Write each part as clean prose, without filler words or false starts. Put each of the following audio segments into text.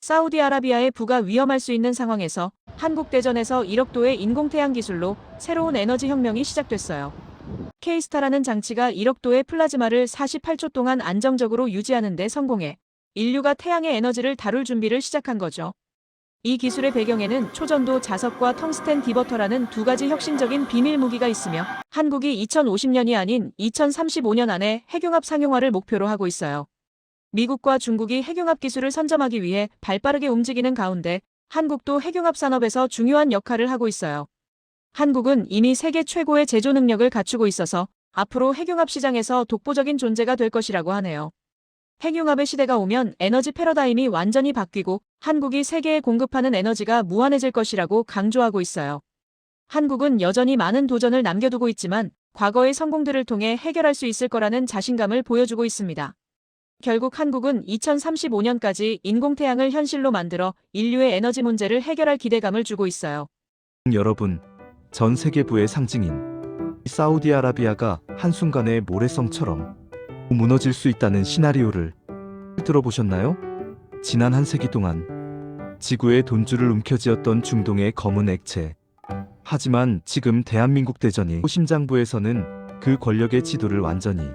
사우디아라비아의 부가 위험할 수 있는 상황에서 한국 대전에서 1억 도의 인공태양 기술로 새로운 에너지 혁명이 시작됐어요. K스타라는 장치가 1억 도의 플라즈마를 48초 동안 안정적으로 유지하는 데 성공해 인류가 태양의 에너지를 다룰 준비를 시작한 거죠. 이 기술의 배경에는 초전도 자석과 텅스텐 디버터라는 두 가지 혁신적인 비밀 무기가 있으며 한국이 2050년이 아닌 2035년 안에 핵융합 상용화를 목표로 하고 있어요. 미국과 중국이 핵융합 기술을 선점하기 위해 발빠르게 움직이는 가운데 한국도 핵융합 산업에서 중요한 역할을 하고 있어요. 한국은 이미 세계 최고의 제조 능력을 갖추고 있어서 앞으로 핵융합 시장에서 독보적인 존재가 될 것이라고 하네요. 핵융합의 시대가 오면 에너지 패러다임이 완전히 바뀌고 한국이 세계에 공급하는 에너지가 무한해질 것이라고 강조하고 있어요. 한국은 여전히 많은 도전을 남겨두고 있지만 과거의 성공들을 통해 해결할 수 있을 거라는 자신감을 보여주고 있습니다. 결국 한국은 2035년까지 인공태양을 현실로 만들어 인류의 에너지 문제를 해결할 기대감을 주고 있어요. 여러분, 전 세계부의 상징인 사우디아라비아가 한순간에 모래성처럼 무너질 수 있다는 시나리오를 들어보셨나요? 지난 한 세기 동안 지구의 돈줄을 움켜쥐었던 중동의 검은 액체. 하지만 지금 대한민국 대전이 심장부에서는 그 권력의 지도를 완전히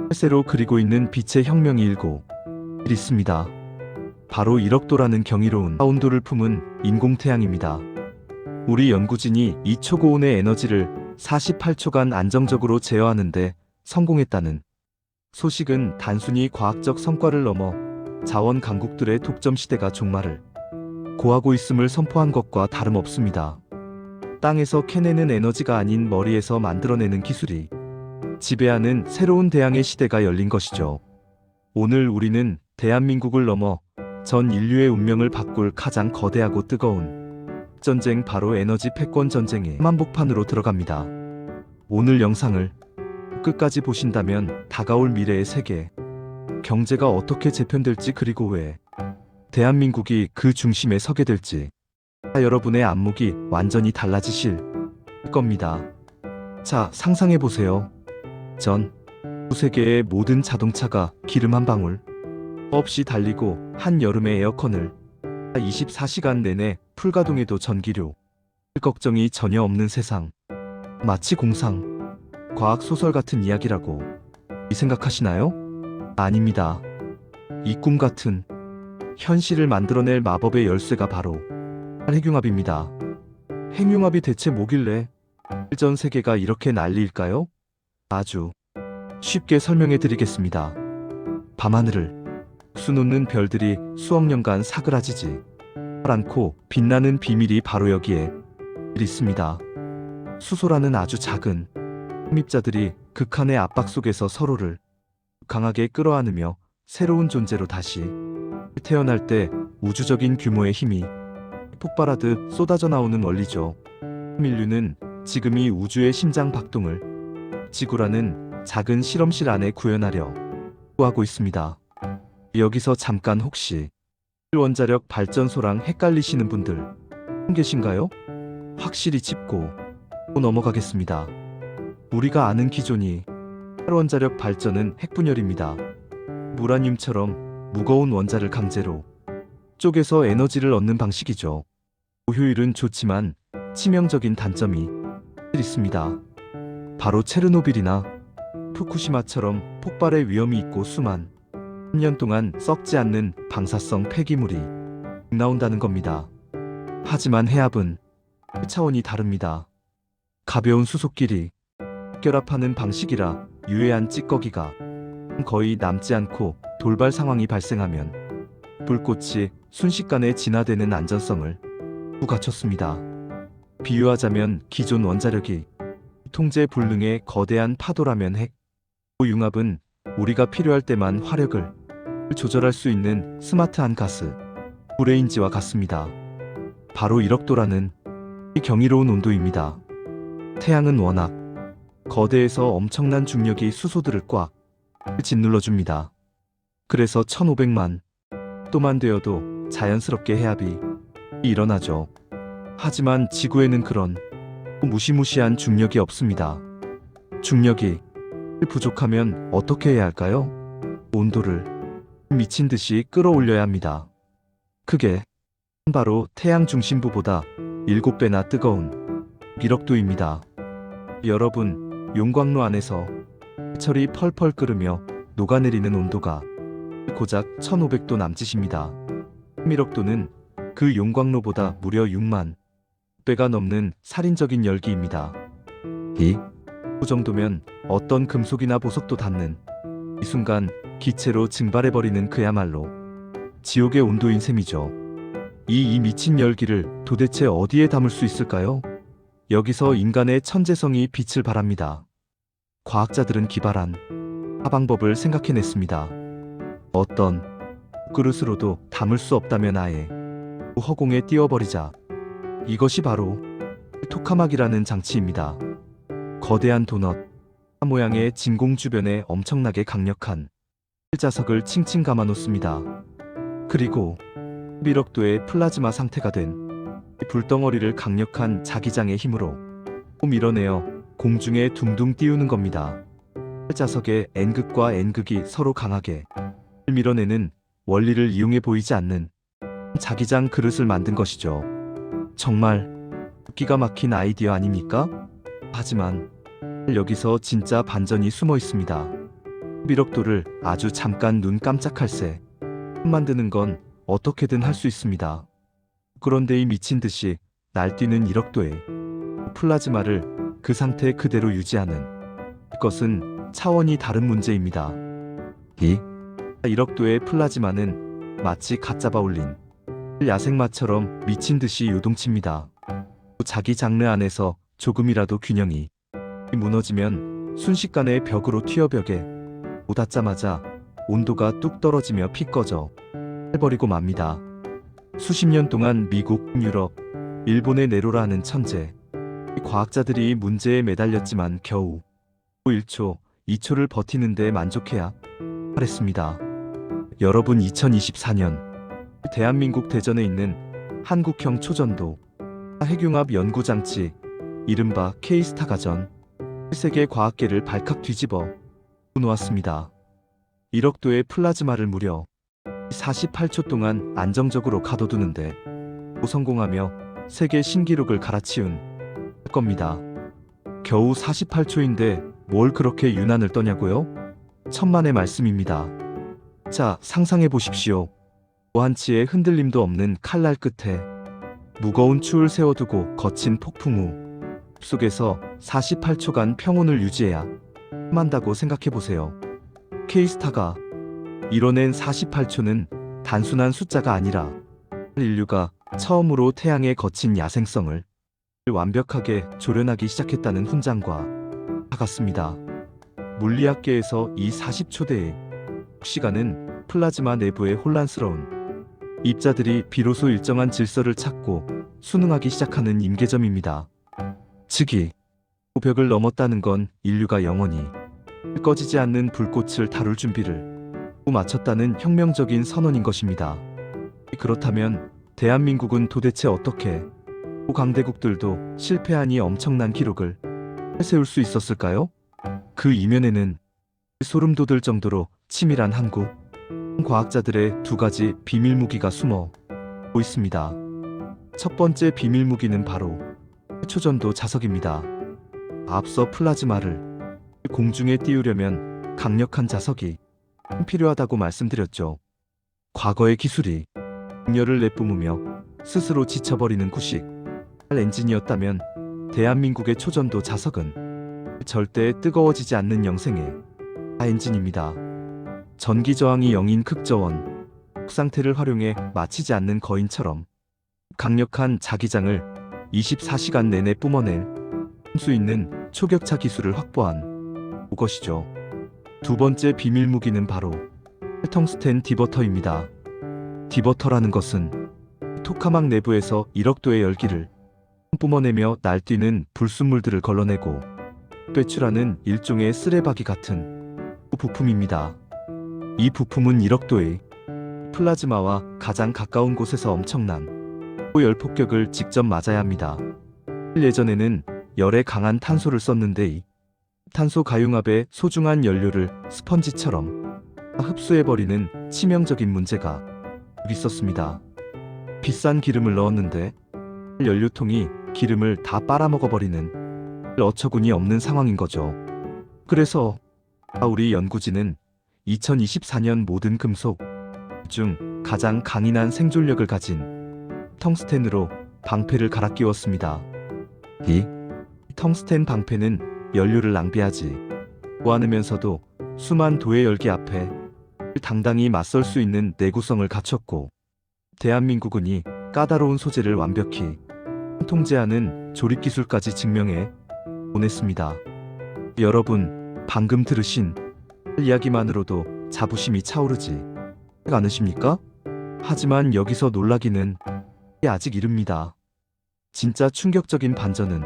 폐쇄로 그리고 있는 빛의 혁명이 일고 있습니다. 바로 1억 도라는 경이로운 온도를 품은 인공태양입니다. 우리 연구진이 이 초고온의 에너지를 48초간 안정적으로 제어하는 데 성공했다는 소식은 단순히 과학적 성과를 넘어 자원 강국들의 독점 시대가 종말을 고하고 있음을 선포한 것과 다름없습니다. 땅에서 캐내는 에너지가 아닌 머리에서 만들어내는 기술이 지배하는 새로운 대양의 시대가 열린 것이죠. 오늘 우리는 대한민국을 넘어 전 인류의 운명을 바꿀 가장 거대하고 뜨거운 전쟁, 바로 에너지 패권 전쟁의 한복판으로 들어갑니다. 오늘 영상을 끝까지 보신다면 다가올 미래의 세계, 경제가 어떻게 재편될지, 그리고 왜 대한민국이 그 중심에 서게 될지 여러분의 안목이 완전히 달라지실 겁니다. 자, 상상해보세요. 전 세계의 모든 자동차가 기름 한 방울 없이 달리고 한여름의 에어컨을 24시간 내내 풀가동해도 전기료 걱정이 전혀 없는 세상. 마치 공상 과학 소설 같은 이야기라고 생각하시나요? 아닙니다. 이 꿈 같은 현실을 만들어낼 마법의 열쇠가 바로 핵융합입니다. 핵융합이 대체 뭐길래 전 세계가 이렇게 난리일까요? 아주 쉽게 설명해 드리겠습니다. 밤하늘을 수놓는 별들이 수억 년간 사그라지지 않고 빛나는 비밀이 바로 여기에 있습니다. 수소라는 아주 작은 핵입자들이 극한의 압박 속에서 서로를 강하게 끌어안으며 새로운 존재로 다시 태어날 때 우주적인 규모의 힘이 폭발하듯 쏟아져 나오는 원리죠. 인류는 지금 이 우주의 심장 박동을 지구라는 작은 실험실 안에 구현하려 하고 있습니다. 여기서 잠깐 혹시 원자력 발전소랑 헷갈리시는 분들 계신가요? 확실히 짚고 넘어가겠습니다. 우리가 아는 기존이 원자력 발전은 핵분열입니다. 우라늄처럼 무거운 원자를 강제로 쪼개서 에너지를 얻는 방식이죠. 효율은 좋지만 치명적인 단점이 있습니다. 바로 체르노빌이나 후쿠시마처럼 폭발의 위험이 있고 수만 년 동안 썩지 않는 방사성 폐기물이 나온다는 겁니다. 하지만 해압은 차원이 다릅니다. 가벼운 수소끼리 결합하는 방식이라 유해한 찌꺼기가 거의 남지 않고 돌발 상황이 발생하면 불꽃이 순식간에 진화되는 안전성을 갖췄습니다. 비유하자면 기존 원자력이 통제 불능의 거대한 파도라면 핵융합은 우리가 필요할 때만 화력을 조절할 수 있는 스마트한 가스 브레인지와 같습니다. 바로 1억 도라는 이 경이로운 온도입니다. 태양은 워낙 거대해서 엄청난 중력이 수소들을 꽉 짓눌러줍니다. 그래서 1500만 도만 되어도 자연스럽게 해압이 일어나죠. 하지만 지구에는 그런 무시무시한 중력이 없습니다. 중력이 부족하면 어떻게 해야 할까요? 온도를 미친 듯이 끌어올려야 합니다. 크게 바로 태양 중심부보다 7배나 뜨거운 1억도입니다. 여러분, 용광로 안에서 철이 펄펄 끓으며 녹아내리는 온도가 고작 1500도 남짓입니다. 1억도는 그 용광로보다 무려 6만 배가 넘는 살인적인 열기입니다. 이 정도면 어떤 금속이나 보석도 닿는 이 순간 기체로 증발해버리는 그야말로 지옥의 온도인 셈이죠. 이 미친 열기를 도대체 어디에 담을 수 있을까요? 여기서 인간의 천재성이 빛을 발합니다. 과학자들은 기발한 방법을 생각해냈습니다. 어떤 그릇으로도 담을 수 없다면 아예 허공에 띄워버리자. 이것이 바로 토카막이라는 장치입니다. 거대한 도넛 모양의 진공 주변에 엄청나게 강력한 자석을 칭칭 감아놓습니다. 그리고 1억도의 플라즈마 상태가 된 불덩어리를 강력한 자기장의 힘으로 밀어내어 공중에 둥둥 띄우는 겁니다. 자석의 N극과 N극이 서로 강하게 밀어내는 원리를 이용해 보이지 않는 자기장 그릇을 만든 것이죠. 정말 기가 막힌 아이디어 아닙니까? 하지만 여기서 진짜 반전이 숨어 있습니다. 1억도를 아주 잠깐 눈 깜짝할 새 만드는 건 어떻게든 할 수 있습니다. 그런데 이 미친 듯이 날뛰는 1억도의 플라즈마를 그 상태 그대로 유지하는 것은 차원이 다른 문제입니다. 이 1억도의 플라즈마는 마치 갓 잡아 올린 야생마처럼 미친 듯이 요동칩니다. 자기 장르 안에서 조금이라도 균형이 무너지면 순식간에 벽으로 튀어벽에 닿자마자 온도가 뚝 떨어지며 피 꺼져 해버리고 맙니다. 수십 년 동안 미국, 유럽, 일본의 네로라 하는 천재 과학자들이 문제에 매달렸지만 겨우 1초, 2초를 버티는데 만족해야 했습니다. 여러분, 2024년 대한민국 대전에 있는 한국형 초전도 핵융합 연구장치 이른바 K스타가 전 세계 과학계를 발칵 뒤집어 놓았습니다. 1억도의 플라즈마를 무려 48초 동안 안정적으로 가둬두는데 성공하며 세계 신기록을 갈아치운 겁니다. 겨우 48초인데 뭘 그렇게 유난을 떠냐고요? 천만의 말씀입니다. 자, 상상해 보십시오. 한치의 흔들림도 없는 칼날 끝에 무거운 추를 세워두고 거친 폭풍 후 속에서 48초간 평온을 유지해야 한다고 생각해 보세요. K스타가 이뤄낸 48초는 단순한 숫자가 아니라 인류가 처음으로 태양의 거친 야생성을 완벽하게 조련하기 시작했다는 훈장과 같습니다. 물리학계에서 이 40초대의 시간은 플라즈마 내부의 혼란스러운 입자들이 비로소 일정한 질서를 찾고 순응하기 시작하는 임계점입니다. 즉이 벽을 넘었다는 건 인류가 영원히 꺼지지 않는 불꽃을 다룰 준비를 마쳤다는 혁명적인 선언인 것입니다. 그렇다면 대한민국은 도대체 어떻게 강대국들도 실패하니 엄청난 기록을 세울 수 있었을까요? 그 이면에는 소름 돋을 정도로 치밀한 한국 과학자들의 두 가지 비밀 무기가 숨어 있습니다. 첫 번째 비밀 무기는 바로 초전도 자석입니다. 앞서 플라즈마를 공중에 띄우려면 강력한 자석이 필요하다고 말씀드렸죠. 과거의 기술이 열을 내뿜으며 스스로 지쳐버리는 구식 엔진이었다면 대한민국의 초전도 자석은 절대 뜨거워지지 않는 영생의 엔진입니다. 전기 저항이 0인 극저원 상태를 활용해 마치지 않는 거인처럼 강력한 자기장을 24시간 내내 뿜어낼 수 있는 초격차 기술을 확보한 것이죠. 두 번째 비밀 무기는 바로 텅스텐 디버터입니다. 디버터라는 것은 토카막 내부에서 1억도의 열기를 뿜어내며 날뛰는 불순물들을 걸러내고 배출하는 일종의 쓰레바기 같은 부품입니다. 이 부품은 1억도의 플라즈마와 가장 가까운 곳에서 엄청난 열 폭격을 직접 맞아야 합니다. 예전에는 열에 강한 탄소를 썼는데 이 탄소 가융합의 소중한 연료를 스펀지처럼 흡수해버리는 치명적인 문제가 있었습니다. 비싼 기름을 넣었는데 연료통이 기름을 다 빨아먹어버리는 어처구니 없는 상황인 거죠. 그래서 우리 연구진은 2024년 모든 금속 중 가장 강인한 생존력을 가진 텅스텐으로 방패를 갈아 끼웠습니다. 이 텅스텐 방패는 연료를 낭비하지 않으면서도 수만 도의 열기 앞에 당당히 맞설 수 있는 내구성을 갖췄고, 대한민국은 이 까다로운 소재를 완벽히 통제하는 조립 기술까지 증명해 보냈습니다. 여러분, 방금 들으신 이야기만으로도 자부심이 차오르지 않으십니까? 하지만 여기서 놀라기는 아직 이릅니다. 진짜 충격적인 반전은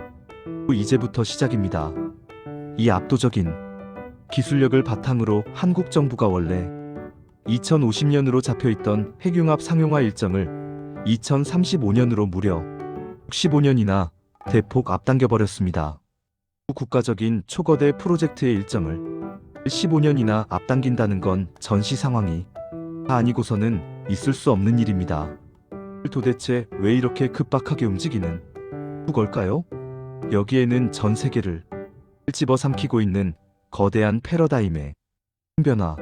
이제부터 시작입니다. 이 압도적인 기술력을 바탕으로 한국 정부가 원래 2050년으로 잡혀있던 핵융합 상용화 일정을 2035년으로 무려 65년이나 대폭 앞당겨버렸습니다. 국가적인 초거대 프로젝트의 일정을 15년이나 앞당긴다는 건 전시 상황이 아니고서는 있을 수 없는 일입니다. 도대체 왜 이렇게 급박하게 움직이는 걸까요? 여기에는 전 세계를 집어삼키고 있는 거대한 패러다임의 변화,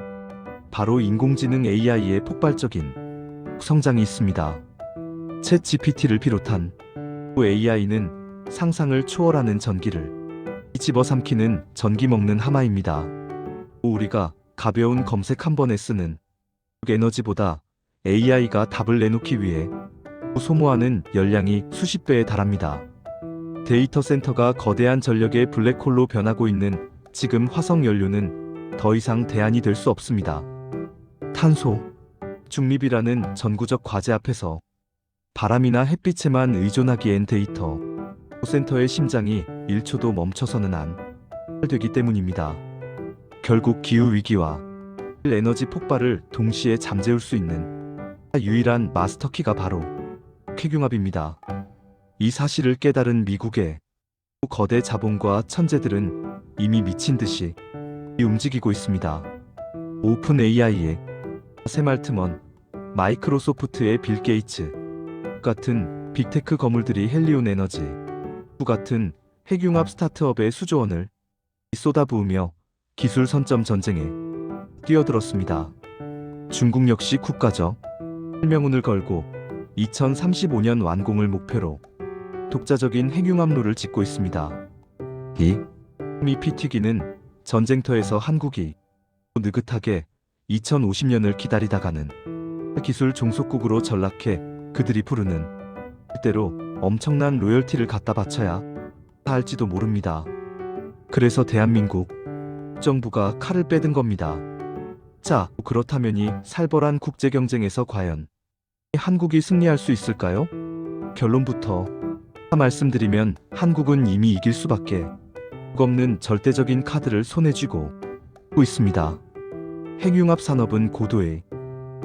바로 인공지능 AI의 폭발적인 성장이 있습니다. 챗 GPT를 비롯한 AI는 상상을 초월하는 전기를 집어삼키는 전기 먹는 하마입니다. 우리가 가벼운 검색 한 번에 쓰는 에너지보다 AI가 답을 내놓기 위해 소모하는 열량이 수십 배에 달합니다. 데이터 센터가 거대한 전력의 블랙홀로 변하고 있는 지금 화석 연료는 더 이상 대안이 될 수 없습니다. 탄소 중립이라는 전구적 과제 앞에서 바람이나 햇빛에만 의존하기엔 데이터 센터의 심장이 1초도 멈춰서는 안 되기 때문입니다. 결국 기후위기와 에너지 폭발을 동시에 잠재울 수 있는 유일한 마스터키가 바로 핵융합입니다. 이 사실을 깨달은 미국의 거대 자본과 천재들은 이미 미친 듯이 움직이고 있습니다. 오픈 AI의 샘 알트먼, 마이크로소프트의 빌 게이츠 같은 빅테크 거물들이 헬리온 에너지 같은 핵융합 스타트업의 수조원을 쏟아부으며 기술 선점 전쟁에 뛰어들었습니다. 중국 역시 국가적 실명운을 걸고 2035년 완공을 목표로 독자적인 핵융합로를 짓고 있습니다. 이 PT기는 전쟁터에서 한국이 느긋하게 2050년을 기다리다가는 기술 종속국으로 전락해 그들이 부르는 때로 엄청난 로열티를 갖다 바쳐야 할지도 모릅니다. 그래서 대한민국 정부가 칼을 빼든 겁니다. 자, 그렇다면 이 살벌한 국제 경쟁에서 과연 한국이 승리할 수 있을까요? 결론부터 말씀드리면 한국은 이미 이길 수밖에 없는 절대적인 카드를 손에 쥐고 있습니다. 핵융합 산업은 고도의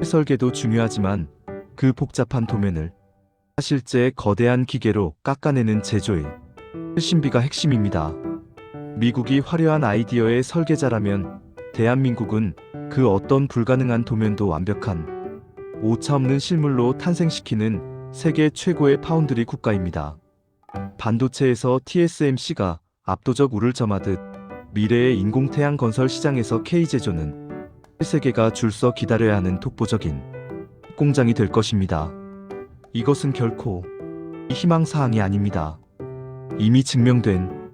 설계도 중요하지만 그 복잡한 도면을 실제 거대한 기계로 깎아내는 제조의 신비가 핵심입니다. 미국이 화려한 아이디어의 설계자라면 대한민국은 그 어떤 불가능한 도면도 완벽한 오차없는 실물로 탄생시키는 세계 최고의 파운드리 국가입니다. 반도체에서 TSMC가 압도적 우를 점하듯 미래의 인공태양 건설 시장에서 K제조는 세계가 줄서 기다려야 하는 독보적인 공장이 될 것입니다. 이것은 결코 희망사항이 아닙니다. 이미 증명된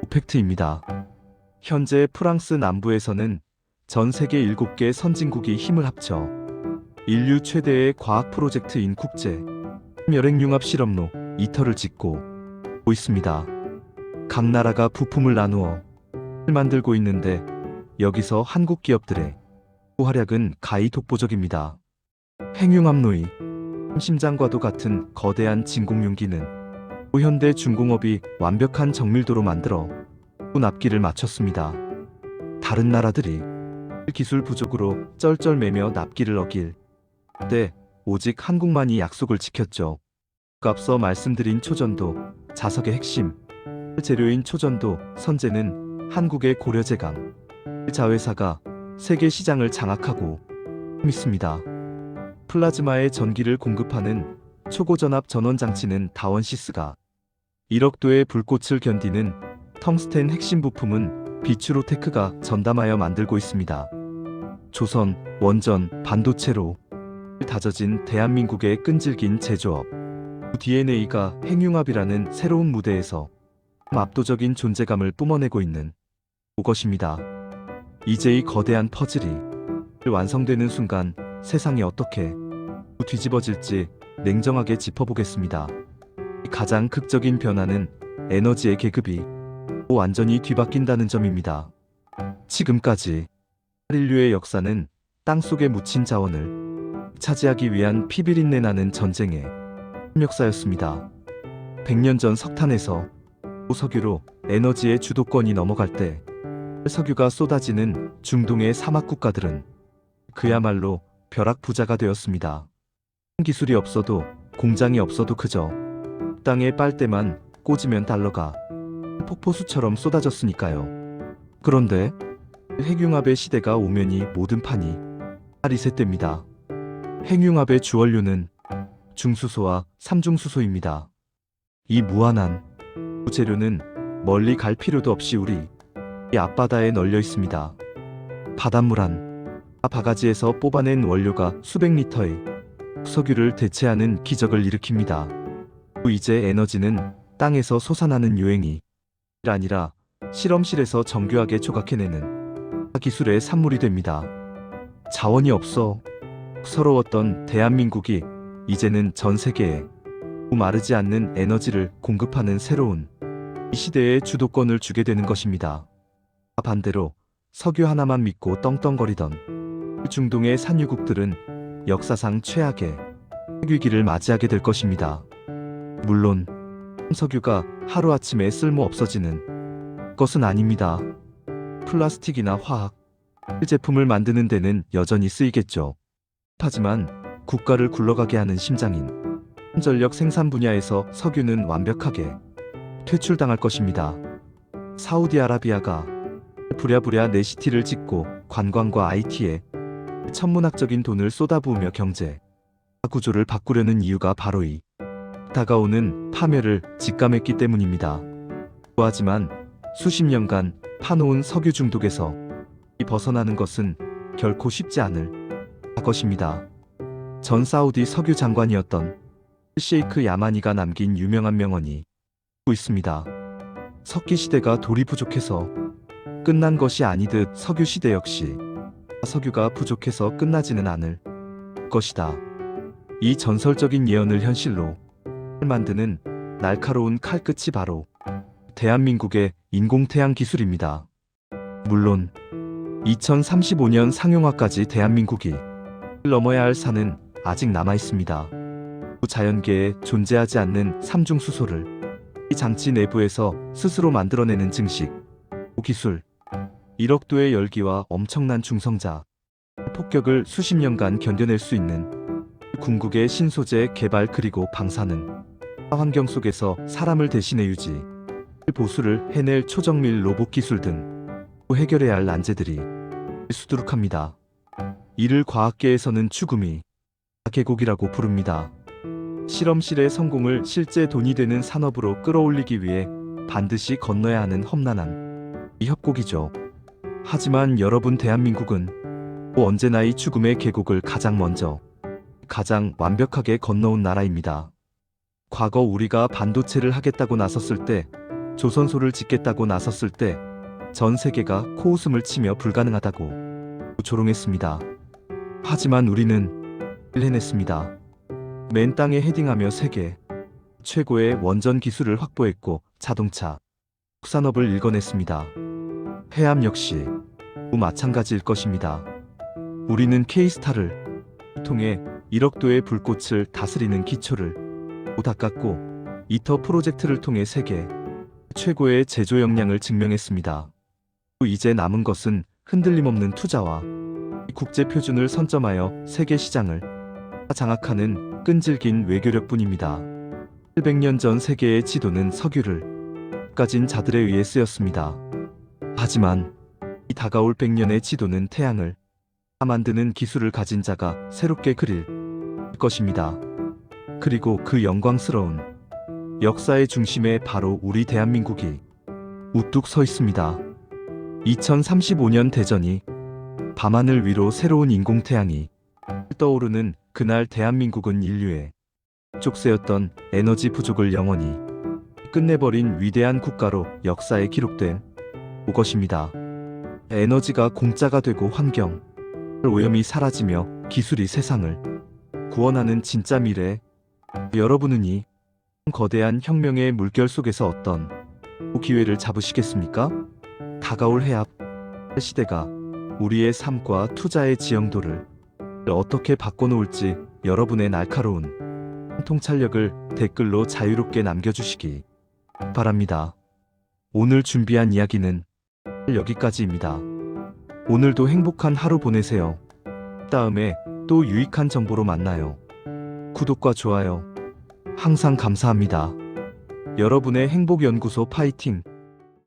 팩트입니다. 현재 프랑스 남부에서는 전 세계 7개 선진국이 힘을 합쳐 인류 최대의 과학 프로젝트인 국제 혈액융합 실험로 이터를 짓고 있습니다. 각 나라가 부품을 나누어 만들고 있는데 여기서 한국 기업들의 활약은 가히 독보적입니다. 핵융합로의 심장과도 같은 거대한 진공용기는 현대 중공업이 완벽한 정밀도로 만들어 납기를 마쳤습니다. 다른 나라들이 기술 부족으로 쩔쩔매며 납기를 어길 때 오직 한국만이 약속을 지켰죠. 앞서 말씀드린 초전도 자석의 핵심 재료인 초전도 선제는 한국의 고려제강 자회사가 세계 시장을 장악하고 있습니다. 플라즈마의 전기를 공급하는 초고전압 전원장치는 다원시스가 1억도의 불꽃을 견디는 텅스텐 핵심 부품은 비추로테크가 전담하여 만들고 있습니다. 조선, 원전, 반도체로 다져진 대한민국의 끈질긴 제조업. DNA가 핵융합이라는 새로운 무대에서 압도적인 존재감을 뿜어내고 있는 그것입니다. 이제 이 거대한 퍼즐이 완성되는 순간 세상이 어떻게 뒤집어질지 냉정하게 짚어보겠습니다. 가장 극적인 변화는 에너지의 계급이 완전히 뒤바뀐다는 점입니다. 지금까지 인류의 역사는 땅속에 묻힌 자원을 차지하기 위한 피비린내 나는 전쟁의 역사였습니다. 100년 전 석탄에서 석유로 에너지의 주도권이 넘어갈 때 석유가 쏟아지는 중동의 사막 국가들은 그야말로 벼락 부자가 되었습니다. 기술이 없어도 공장이 없어도 그저 땅에 빨대만 꽂으면 달러가 폭포수처럼 쏟아졌으니까요. 그런데 핵융합의 시대가 오면이 모든 판이 리셋됩니다. 핵융합의 주원료는 중수소와 삼중수소입니다. 이 무한한 재료는 멀리 갈 필요도 없이 우리 앞바다에 널려 있습니다. 바닷물 한 바가지에서 뽑아낸 원료가 수백 리터의 석유를 대체하는 기적을 일으킵니다. 이제 에너지는 땅에서 솟아나는 유행이 아니라 실험실에서 정교하게 조각해내는 기술의 산물이 됩니다. 자원이 없어 서러웠던 대한민국이 이제는 전 세계에 마르지 않는 에너지를 공급하는 새로운 이 시대의 주도권을 주게 되는 것입니다. 반대로 석유 하나만 믿고 떵떵거리던 중동의 산유국들은 역사상 최악의 위기를 맞이하게 될 것입니다. 물론 석유가 하루아침에 쓸모 없어지는 것은 아닙니다. 플라스틱이나 화학 제품을 만드는 데는 여전히 쓰이겠죠. 하지만 국가를 굴러가게 하는 심장인 전력 생산 분야에서 석유는 완벽하게 퇴출당할 것입니다. 사우디아라비아가 부랴부랴 내시티를 짓고 관광과 IT에 천문학적인 돈을 쏟아부으며 경제 구조를 바꾸려는 이유가 바로 이 다가오는 파멸을 직감했기 때문입니다. 하지만 수십 년간 파놓은 석유 중독에서 벗어나는 것은 결코 쉽지 않을 것입니다. 전 사우디 석유 장관이었던 셰이크 야마니가 남긴 유명한 명언이 있습니다. 석기 시대가 돌이 부족해서 끝난 것이 아니듯 석유 시대 역시 석유가 부족해서 끝나지는 않을 것이다. 이 전설적인 예언을 현실로 만드는 날카로운 칼끝이 바로 대한민국의 인공태양 기술입니다. 물론 2035년 상용화까지 대한민국이 넘어야 할 산은 아직 남아 있습니다. 자연계에 존재하지 않는 삼중수소를 이 장치 내부에서 스스로 만들어내는 증식 기술, 1억도의 열기와 엄청난 중성자 폭격을 수십 년간 견뎌낼 수 있는 궁극의 신소재 개발 그리고 방사능 환경 속에서 사람을 대신해 유지, 보수를 해낼 초정밀 로봇 기술 등 해결해야 할 난제들이 수두룩합니다. 이를 과학계에서는 추구미 계곡이라고 부릅니다. 실험실의 성공을 실제 돈이 되는 산업으로 끌어올리기 위해 반드시 건너야 하는 험난한 이 협곡이죠. 하지만 여러분, 대한민국은 언제나 이 죽음의 계곡을 가장 먼저 가장 완벽하게 건너온 나라입니다. 과거 우리가 반도체를 하겠다고 나섰을 때, 조선소를 짓겠다고 나섰을 때 전 세계가 코웃음을 치며 불가능하다고 조롱했습니다. 하지만 우리는 해냈습니다. 맨 땅에 헤딩하며 세계 최고의 원전 기술을 확보했고 자동차 산업을 일궈냈습니다. 해암 역시 마찬가지일 것입니다. 우리는 K스타를 통해 1억도의 불꽃을 다스리는 기초를 닦았고, 이터 프로젝트를 통해 세계 최고의 제조 역량을 증명했습니다. 이제 남은 것은 흔들림 없는 투자와 국제 표준을 선점하여 세계 시장을 장악하는 끈질긴 외교력뿐입니다. 700년 전 세계의 지도는 석유를 가진 자들에 의해 쓰였습니다. 하지만 이 다가올 100년의 지도는 태양을 만드는 기술을 가진 자가 새롭게 그릴 것입니다. 그리고 그 영광스러운 역사의 중심에 바로 우리 대한민국이 우뚝 서 있습니다. 2035년 대전이 밤하늘 위로 새로운 인공태양이 떠오르는 그날, 대한민국은 인류의 족쇄였던 에너지 부족을 영원히 끝내버린 위대한 국가로 역사에 기록된 것입니다. 에너지가 공짜가 되고 환경 오염이 사라지며 기술이 세상을 구원하는 진짜 미래. 여러분은 이 거대한 혁명의 물결 속에서 어떤 기회를 잡으시겠습니까? 다가올 해압 시대가 우리의 삶과 투자의 지형도를 어떻게 바꿔놓을지 여러분의 날카로운 통찰력을 댓글로 자유롭게 남겨주시기 바랍니다. 오늘 준비한 이야기는 여기까지입니다. 오늘도 행복한 하루 보내세요. 다음에 또 유익한 정보로 만나요. 구독과 좋아요 항상 감사합니다. 여러분의 행복연구소 파이팅!